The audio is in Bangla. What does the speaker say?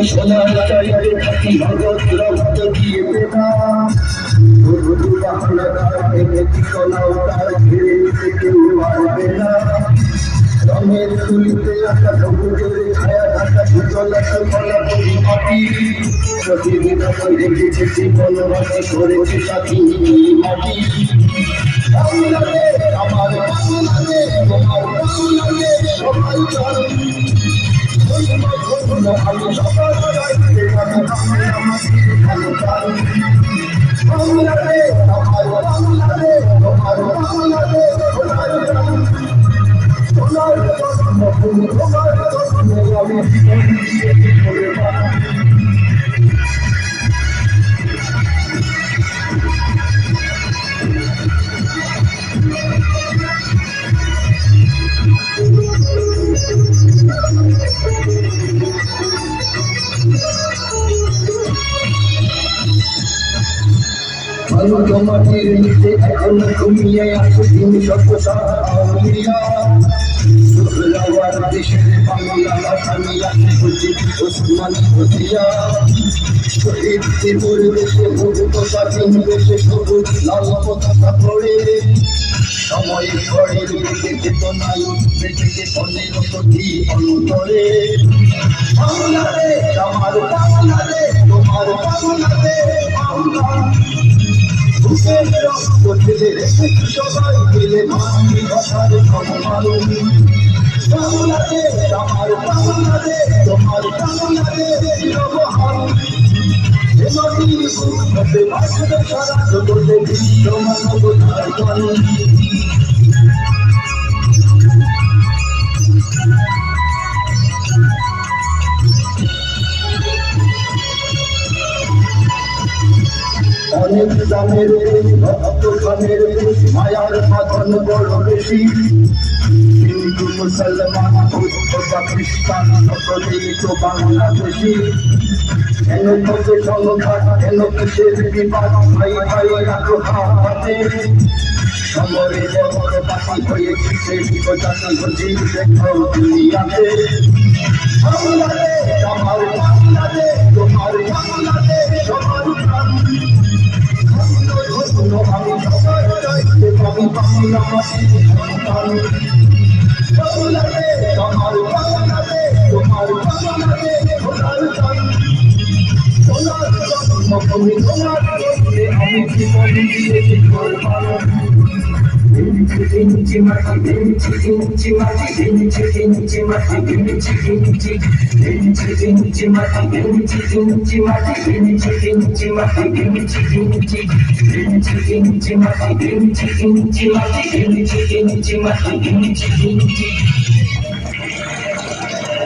সোনার চাইতে থাকি ভগত রক্ত দিয়ে পেনা রঙের তুলিতে একটা সবুজের ছায়া ঢাকা সুজলাকে বলা বলি মাটি প্রতিদিন দেখেছি জীবন রঙে করেছি সাথী মাটি আমার তোমার সবাই আমি সবার চাইতে ভালো চাই মাটির নিচে এখন ঘুমিয়ে আছে তিনি সর্বসামিয়া শুক্রবার দেশের বাংলা ভাষামি আছে বুঝি ওসমান ভুজিয়া শহীদ পরিবেশে ভূত স্বাধীন দেশে সবুজ লাল পতাকা পড়ে সময় ঘরের দিকে চেতনায় বেঁচে অনেক সতী অন্তরে বাংলাদেশ আমার বাংলাদেশ তোমার বাংলাদেশ সবাই মিলে মাতৃভাষার সম্মান বাংলাদেশ আমার বাংলাদেশ তোমার বাংলাদেশ মহান ভাষা সারা জগতে বিশ্ব মানবতার গান অনেক দামের ভক্ত খানের মায়ার বাঁধন বড় বেশি হিন্দু মুসলমান বৌদ্ধ বা খ্রিস্টান সকলেই তো বাংলাদেশি কেন তবে সংঘাত কেন কিসের বিবাদ ভাই ভাই রাখো হাতে সমরে বড় বাসি হয়েছি সেই জাতি বুঝি দেখো দুনিয়াতে বাংলাদেশ আমার বাংলাদেশ তোমার বাংলাদেশ সবার আমি সবার চাইতে আমি বাংলা মাটির সন্তান বাংলাদেশ আমার বাংলাদেশ তোমার বাংলাদেশ সোনার চাই সোনার জন্মভূমি সোনার জন্মে আমি জীবন দিয়েছি কোরবান Inci mati, inci mati, inci mati, inci mati.